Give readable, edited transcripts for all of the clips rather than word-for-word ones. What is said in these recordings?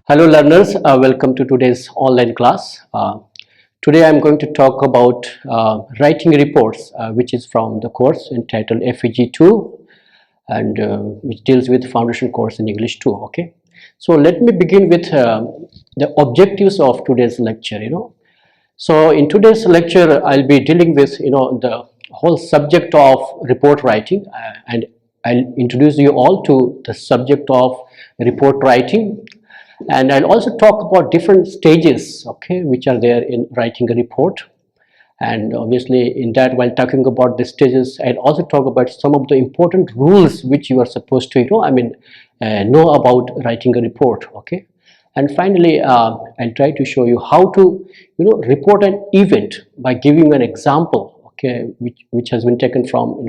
Hello learners, welcome to today's online class. Today I am going to talk about writing reports, which is from the course entitled FEG 2 and which deals with foundation course in English 2. Okay, so let me begin with the objectives of today's lecture. So in today's lecture I'll be dealing with the whole subject of report writing, and I'll introduce you all to the subject of report writing. And I'll also talk about different stages, okay, which are there in writing a report. And obviously in that, while talking about the stages, I'll also talk about some of the important rules which you are supposed to know about writing a report. Okay, and finally I'll try to show you how to report an event by giving an example, okay, which has been taken from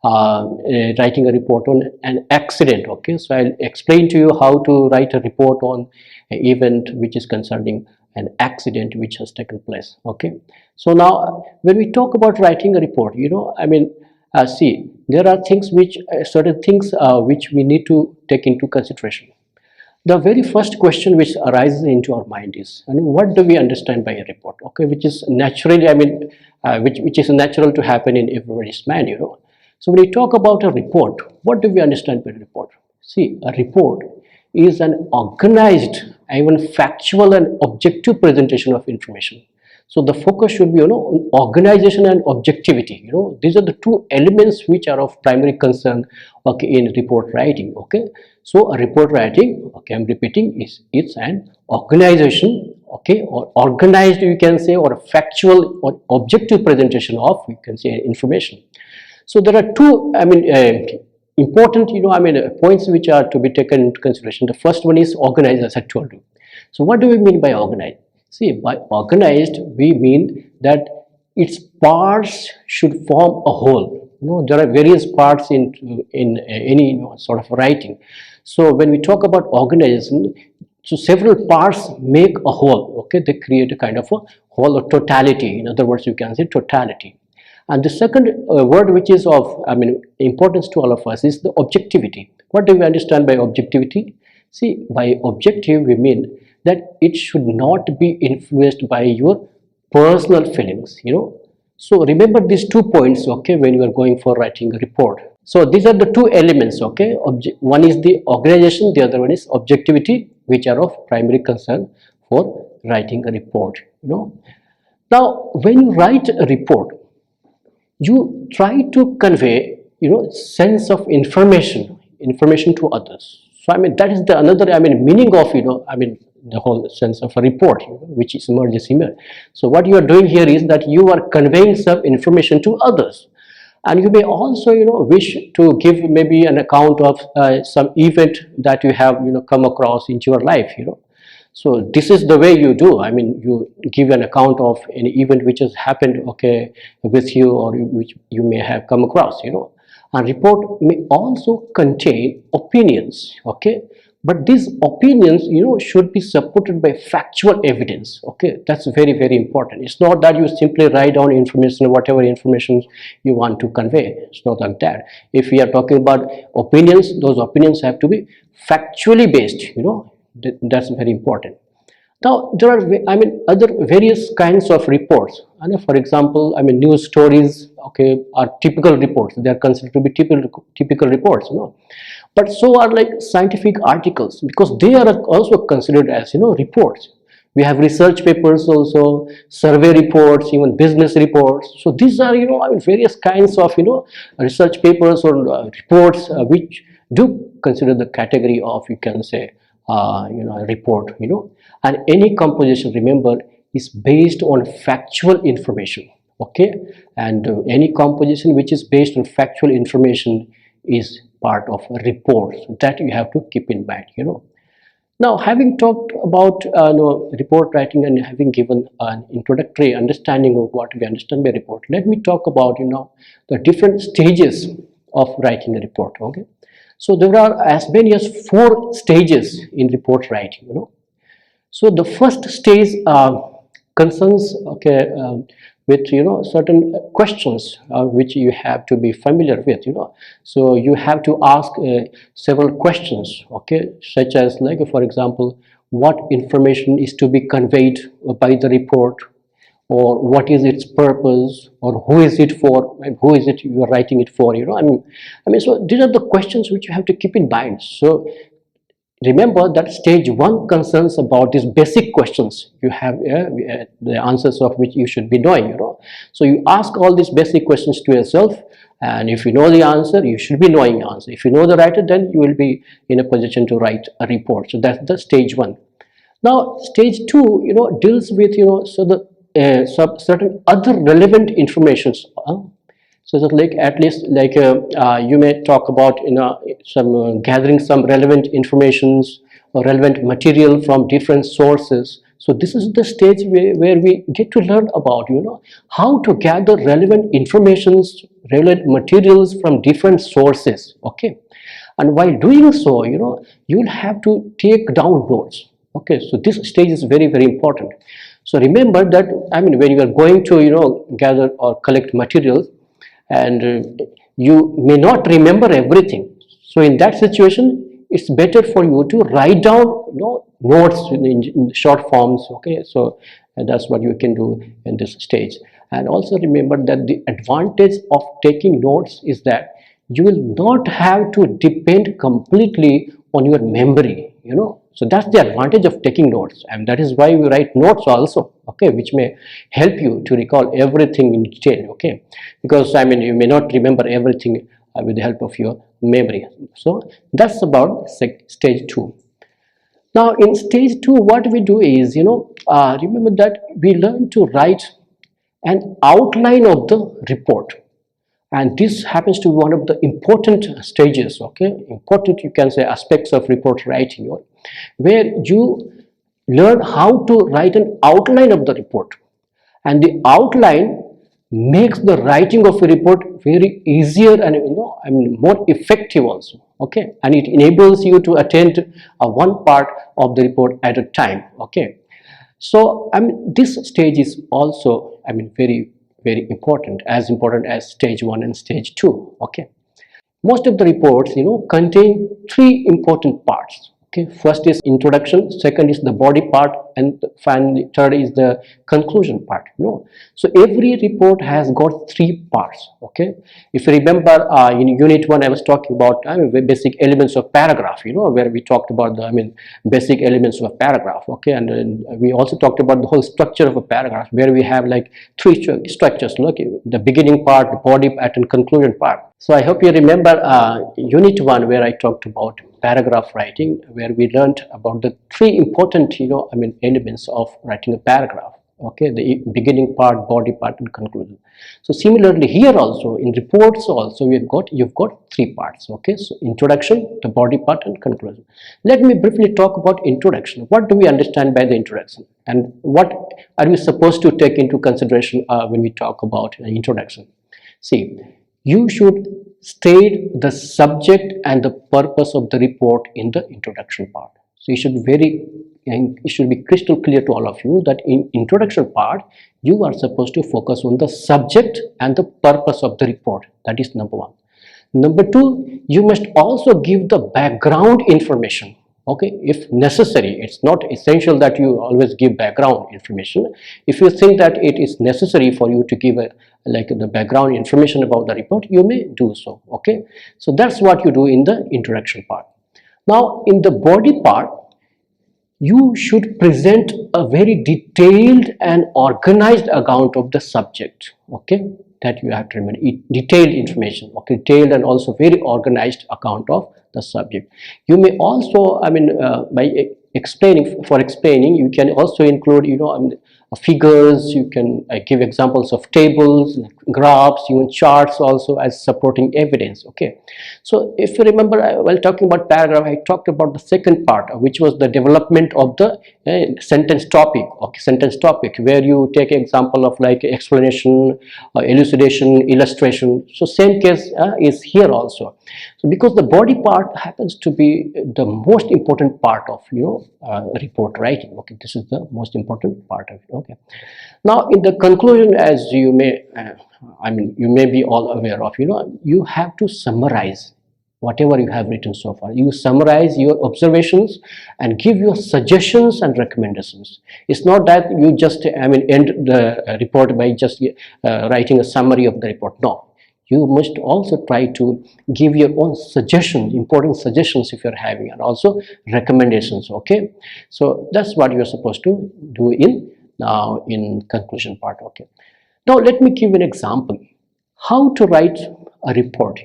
writing a report on an accident. Okay, so I'll explain to you how to write a report on an event which is concerning an accident which has taken place. Okay, so now when we talk about writing a report, see, there are things which certain things which we need to take into consideration. The very first question which arises into our mind is, what do we understand by a report? Okay, which is naturally, which is natural to happen in everybody's mind. So when we talk about a report, what do we understand by a report? See, a report is an organized, even factual and objective presentation of information. So the focus should be, on organization and objectivity. These are the two elements which are of primary concern, okay, in report writing. Okay, so a report writing, okay, I'm repeating, it's an organization, okay, or organized, you can say, or a factual or objective presentation of, you can say, information. So there are two, important, points which are to be taken into consideration. The first one is organized, as I told you. So what do we mean by organized? See, by organized, we mean that its parts should form a whole. There are various parts in any sort of writing. So when we talk about organization, so several parts make a whole. Okay, they create a kind of a whole or totality. In other words, you can say totality. And the second word which is of importance to all of us is the objectivity. What do we understand by objectivity? See, by objective we mean that it should not be influenced by your personal feelings. So remember these 2 points, okay, when you are going for writing a report. So these are the two elements, okay. One is the organization, the other one is objectivity, which are of primary concern for writing a report. Now when you write a report, you try to convey sense of information to others. So that is the another meaning of the whole sense of a report, which is emerges here. So what you are doing here is that you are conveying some information to others, and you may also wish to give maybe an account of some event that you have come across into your life. So this is the way you do. You give an account of any event which has happened, okay, with you, or which you may have come across. A report may also contain opinions, okay, but these opinions should be supported by factual evidence. Okay, that's very, very important. It's not that you simply write down information, whatever information you want to convey. It's not like that. If we are talking about opinions, those opinions have to be factually based. That's very important. Now there are other various kinds of reports, and for example news stories, okay, are typical reports. They are considered to be typical reports, but so are like scientific articles, because they are also considered as reports. We have research papers also, survey reports, even business reports. So these are various kinds of research papers or reports which do consider the category of, you can say, a report. And any composition, remember, is based on factual information. Okay, and any composition which is based on factual information is part of a report. So that you have to keep in mind. Now, having talked about report writing and having given an introductory understanding of what we understand by report, let me talk about the different stages of writing a report. Okay, so there are as many as 4 stages in report writing. So the first stage concerns, okay, with certain questions which you have to be familiar with. So you have to ask several questions, okay, such as, like, for example, what information is to be conveyed by the report, or what is its purpose, or who is it for, and who is it you are writing it for, so these are the questions which you have to keep in mind. So remember that stage 1 concerns about these basic questions you have, the answers of which you should be knowing, so you ask all these basic questions to yourself, and if you know the answer, you should be knowing the answer. If you know the writer, then you will be in a position to write a report. So that's the stage 1. Now stage 2 deals with so the certain other relevant informations, so that, like, at least, like, you may talk about some gathering some relevant informations or relevant material from different sources. So this is the stage where we get to learn about how to gather relevant informations, relevant materials from different sources. Okay, and while doing so, you'll have to take down notes. Okay, so this stage is very, very important. So remember that, when you are going to gather or collect materials, and you may not remember everything, so in that situation it's better for you to write down notes in short forms. Okay, so that's what you can do in this stage. And also remember that the advantage of taking notes is that you will not have to depend completely on your memory, so that's the advantage of taking notes, and that is why we write notes also. Okay, which may help you to recall everything in detail. Okay, because you may not remember everything with the help of your memory. So that's about stage 2. Now in stage 2, what we do is, remember that we learn to write an outline of the report, and this happens to be one of the important stages. Okay, important, you can say, aspects of report writing, where you learn how to write an outline of the report, and the outline makes the writing of a report very easier and more effective also. Okay, and it enables you to attend one part of the report at a time. Okay, so this stage is also very, very important, as important as stage 1 and stage 2. Okay, most of the reports contain 3 important parts. Okay, first is introduction, second is the body part, and finally third is the conclusion part. So every report has got 3 parts. Okay, if you remember, in unit 1 I was talking about basic elements of paragraph, where we talked about the basic elements of a paragraph. Okay, and we also talked about the whole structure of a paragraph, where we have like 3 structures. Look, the beginning part, the body part, and conclusion part. So I hope you remember unit 1, where I talked about paragraph writing, where we learned about the 3 important elements of writing a paragraph. Okay, the beginning part, body part, and conclusion. So similarly here also in reports also you've got 3 parts. Okay, so introduction, the body part, and conclusion. Let me briefly talk about introduction. What do we understand by the introduction, and what are we supposed to take into consideration when we talk about introduction? See, you should state the subject and the purpose of the report in the introduction part. So it should be crystal clear to all of you that in introduction part you are supposed to focus on the subject and the purpose of the report. That is number 1. Number 2, you must also give the background information. Okay, if necessary. It's not essential that you always give background information. If you think that it is necessary for you to give the background information about the report, you may do so. Okay, so that's what you do in the introduction part. Now in the body part, you should present a very detailed and organized account of the subject. Okay, that you have to remember, detailed information. Okay, detailed and also very organized account of the subject. You may also by explaining, you can also include figures. You can give examples of tables, graphs, even charts also as supporting evidence. Okay, so if you remember, while talking about paragraph, I talked about the second part, which was the development of the sentence topic. Okay, sentence topic, where you take example of like explanation, elucidation, illustration. So same case is here also. So because the body part happens to be the most important part of report writing. Okay, this is the most important part of it. Okay, now in the conclusion, as you may you may be all aware of, you have to summarize whatever you have written so far. You summarize your observations and give your suggestions and recommendations. It's not that you just end the report by just writing a summary of the report. No, you must also try to give your own suggestions, important suggestions if you're having, and also recommendations. Okay, so that's what you're supposed to do in conclusion part. Okay, now let me give an example how to write a report.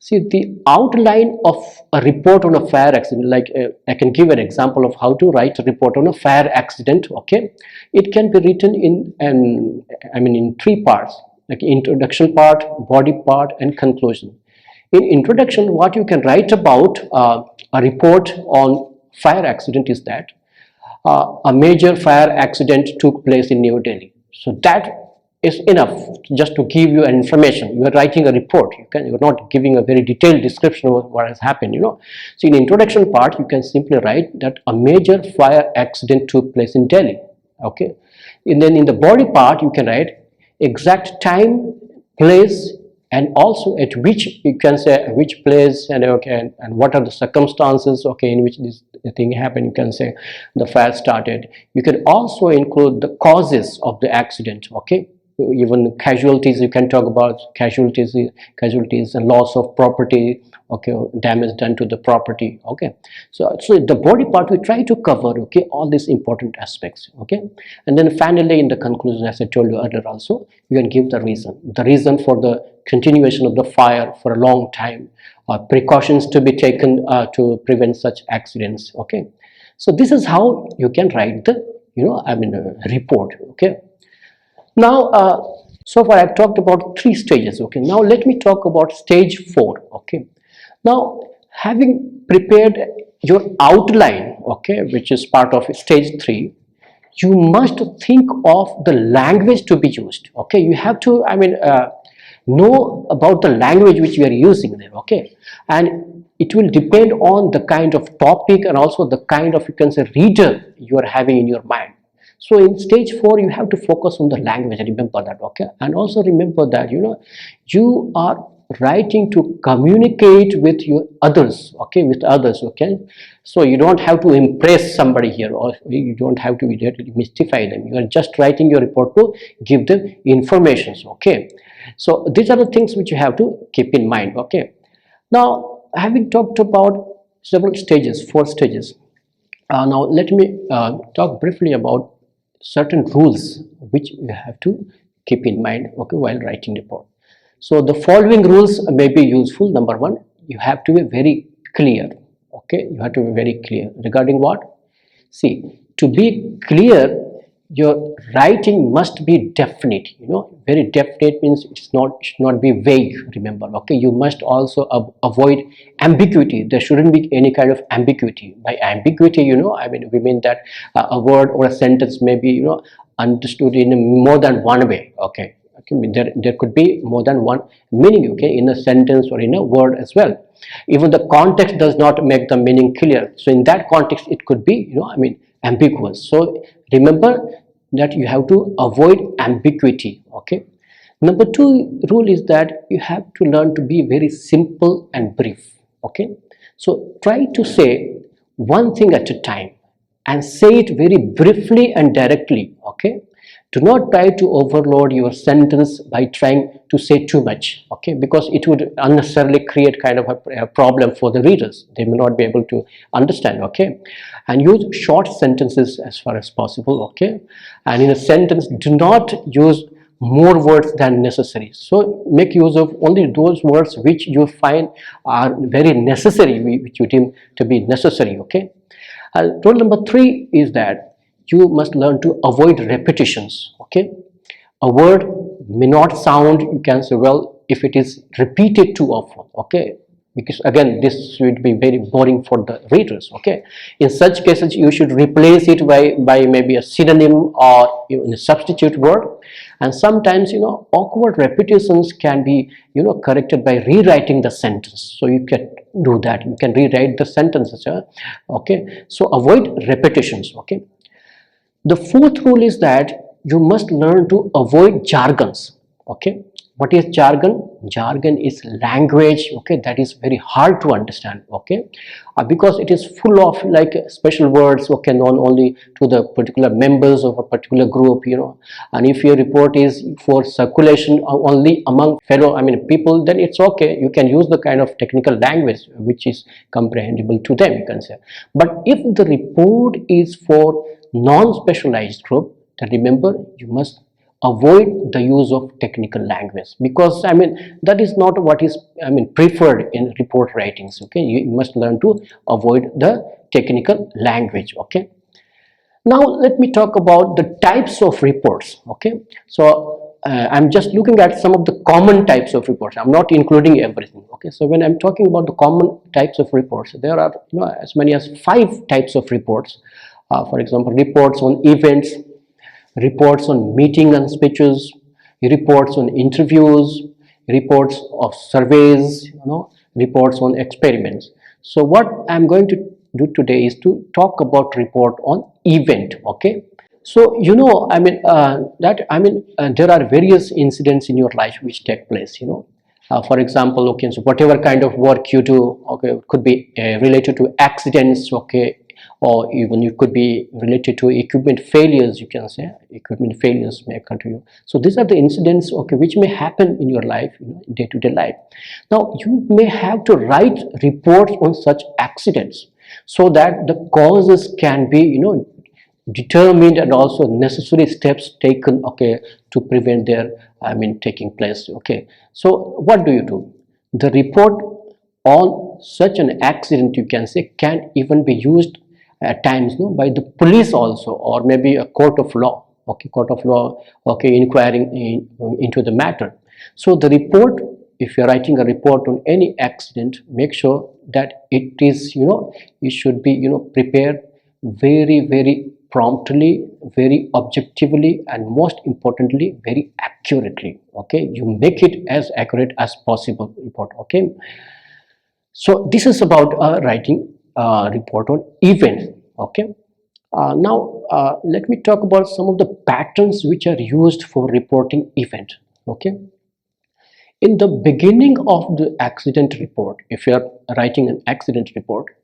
See, the outline of a report on a fire accident, like I can give an example of how to write a report on a fire accident. Okay, it can be written in three parts, like introduction part, body part, and conclusion. In introduction, what you can write about a report on fire accident is that a major fire accident took place in New Delhi. So that is enough just to give you an information. You are writing a report. You're not giving a very detailed description of what has happened. So in the introduction part, you can simply write that a major fire accident took place in Delhi. Okay, and then in the body part, you can write exact time, place, and also at which, you can say which place, and okay, and what are the circumstances, okay, in which this thing happened. You can say the fire started. You can also include the causes of the accident. Okay, even casualties, you can talk about casualties and loss of property, okay, damage done to the property. Okay, so the body part we try to cover, okay, all these important aspects. Okay, and then finally in the conclusion, as I told you earlier also, you can give the reason for the continuation of the fire for a long time, precautions to be taken to prevent such accidents. Okay, so this is how you can write the report. Okay, now so far I've talked about 3 stages. Okay, now let me talk about stage 4. Okay, now having prepared your outline, okay, which is part of stage 3, you must think of the language to be used. Okay, you have to know about the language which you are using there. Okay, and it will depend on the kind of topic and also the kind of, you can say, reader you are having in your mind. So in stage 4, you have to focus on the language. Remember that. Okay, and also remember that you are writing to communicate with your others. Okay, with others. Okay, so you don't have to impress somebody here, or you don't have to mystify them. You are just writing your report to give them informations. Okay, so these are the things which you have to keep in mind. Okay, now having talked about several stages, 4 stages, now let me talk briefly about certain rules which you have to keep in mind, okay, while writing report. So the following rules may be useful. Number 1, you have to be very clear. Okay, you have to be very clear regarding what? See, to be clear, your writing must be definite. Very definite means it should not be vague. Remember, okay, you must also avoid ambiguity. There shouldn't be any kind of ambiguity. By ambiguity, we mean that a word or a sentence may be understood in more than one way. Okay, there could be more than one meaning, okay, in a sentence or in a word as well. Even the context does not make the meaning clear. So in that context, it could be ambiguous. So remember that you have to avoid ambiguity. Okay, number 2 rule is that you have to learn to be very simple and brief. Okay, so try to say one thing at a time and say it very briefly and directly. Okay, do not try to overload your sentence by trying to say too much. Okay, because it would unnecessarily create kind of a problem for the readers. They may not be able to understand. Okay, and use short sentences as far as possible. Okay, and in a sentence, do not use more words than necessary. So make use of only those words which you find are very necessary, which you deem to be necessary. Okay, rule number 3 is that you must learn to avoid repetitions. Okay, a word may not sound, you can say, well, if it is repeated too often. Okay, because again, this would be very boring for the readers. Okay, in such cases, you should replace it by maybe a synonym or even a substitute word. And sometimes awkward repetitions can be corrected by rewriting the sentence. So you can do that. You can rewrite the sentences. Okay, so avoid repetitions. Okay, the 4th rule is that you must learn to avoid jargons. Okay, What is jargon? Jargon is language, okay, that is very hard to understand, okay, because it is full of like special words, okay, known only to the particular members of a particular group, you know. And if your report is for circulation only among fellow, people, then it's okay, you can use the kind of technical language which is comprehensible to them, you can say. But if the report is for non-specialized group, then remember, you must avoid the use of technical language, because that is not what is preferred in report writings, okay. You must learn to avoid the technical language, okay. Now let me talk about the types of reports, okay. So I'm just looking at some of the common types of reports, I'm not including everything, okay. So when I'm talking about the common types of reports, there are, you know, as many as 5 types of reports. For example, reports on events, reports on meeting and speeches, reports on interviews, reports of surveys, you know, reports on experiments. So what I'm going to do today is to talk about report on event, okay. So you know, there are various incidents in your life which take place, you know. For example, okay, so whatever kind of work you do, okay, could be related to accidents, okay, or even it could be related to equipment failures, you can say equipment failures may occur to you. So these are the incidents, okay, which may happen in your life, you know, day-to-day life. Now you may have to write reports on such accidents so that the causes can be, you know, determined, and also necessary steps taken, okay, to prevent their taking place, okay. So what do? The report on such an accident, you can say, can even be used at times, no, by the police also, or maybe a court of law, okay, okay, inquiring into the matter. So the report, if you're writing a report on any accident, make sure that it is, you know, it should be, you know, prepared very promptly, very objectively, and most importantly, very accurately, okay. You make it as accurate as possible report, okay. So this is about writing report on events, okay. Now let me talk about some of the patterns which are used for reporting event, okay. In the beginning of the accident report, if you are writing an accident report,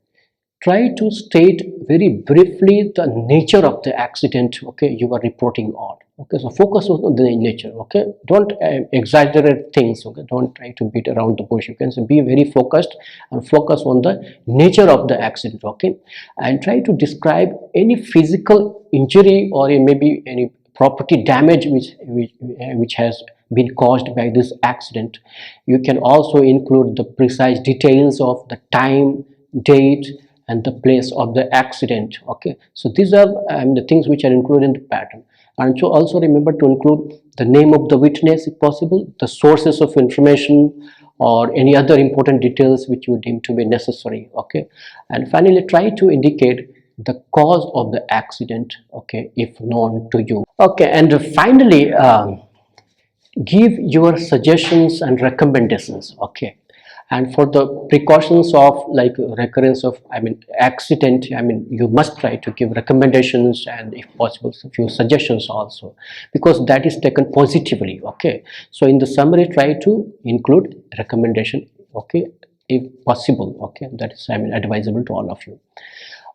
try to state very briefly the nature of the accident, okay, you are reporting on, okay. So focus on the nature, okay. Don't exaggerate things, okay. Don't try to beat around the bush, you can say, be very focused and focus on the nature of the accident, okay. And try to describe any physical injury or maybe any property damage which has been caused by this accident. You can also include the precise details of the time, date, and the place of the accident, okay. So these are the things which are included in the pattern. And so also remember to include the name of the witness if possible, the sources of information, or any other important details which you deem to be necessary, okay. And finally, try to indicate the cause of the accident, okay, if known to you, okay. And finally, give your suggestions and recommendations, okay. And for the precautions of like recurrence of accident, you must try to give recommendations, and if possible a few suggestions also, because that is taken positively, okay. So in the summary, try to include recommendation, okay, if possible, okay. That is advisable to all of you.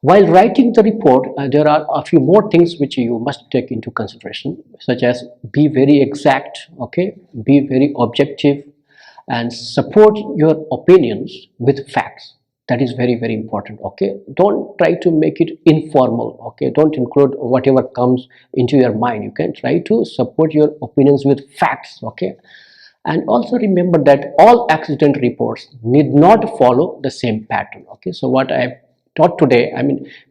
While writing the report, there are a few more things which you must take into consideration, such as be very exact, okay, be very objective, and support your opinions with facts. That is very important, okay. Don't try to make it informal, okay. Don't include whatever comes into your mind. You can try to support your opinions with facts, okay. And also remember that all accident reports need not follow the same pattern, okay. So what I taught today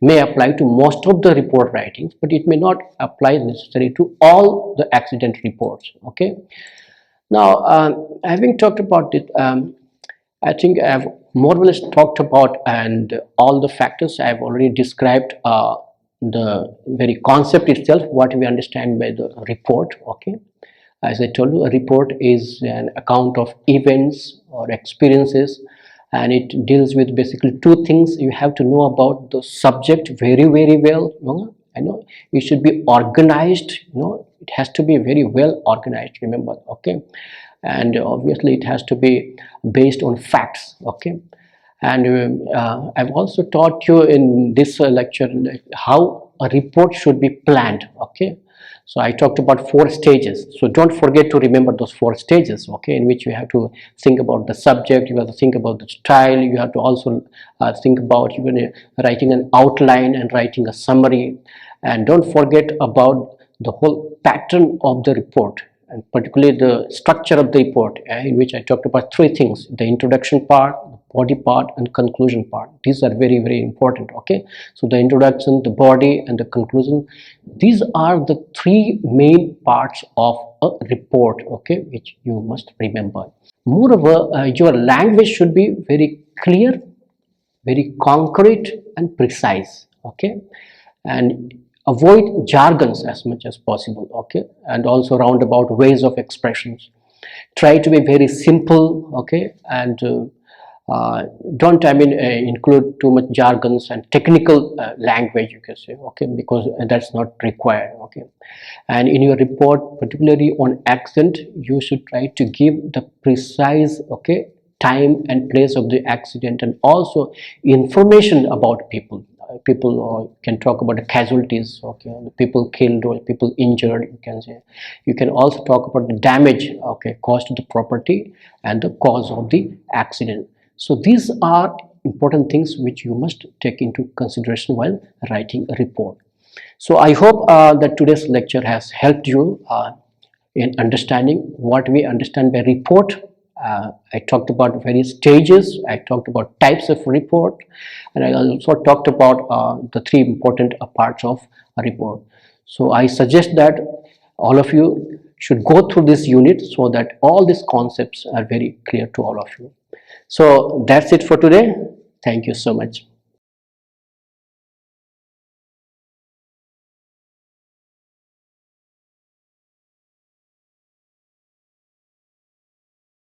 may apply to most of the report writings, but it may not apply necessarily to all the accident reports, okay. Now having talked about it, I think I have more or less talked about and all the factors. I have already described the very concept itself, what we understand by the report, okay. As I told you, a report is an account of events or experiences, and it deals with basically 2 things. You have to know about the subject very well, you know. I know it should be organized, you know, it has to be very well organized, remember, okay. and obviously it has to be based on facts. Okay, and I've also taught you in this lecture how a report should be planned. Okay, so I talked about 4 stages, so don't forget to remember those 4 stages, okay, in which you have to think about the subject, you have to think about the style, you have to also think about even writing an outline and writing a summary, and don't forget about the whole pattern of the report, and particularly the structure of the report, in which I talked about 3 things: the introduction part, the body part, and conclusion part. These are very, very important. Okay, so the introduction, the body, and the conclusion, these are the 3 main parts of a report, okay, which you must remember. Moreover, your language should be very clear, very concrete, and precise. Okay, and avoid jargons as much as possible. Okay, and also roundabout ways of expressions. Try to be very simple. Okay, and don't include too much jargons and technical language, you can say. Okay, because that's not required. Okay, and in your report, particularly on accent, you should try to give the precise, okay, time and place of the accident, and also information about people. People can talk about the casualties, okay, the people killed or people injured, you can say. You can also talk about the damage, okay, caused to the property, and the cause of the accident. So these are important things which you must take into consideration while writing a report. So I hope that today's lecture has helped you in understanding what we understand by report. I talked about various stages, I talked about types of report, and I also talked about the 3 important parts of a report. So I suggest that all of you should go through this unit so that all these concepts are very clear to all of you. So that's it for today. Thank you so much.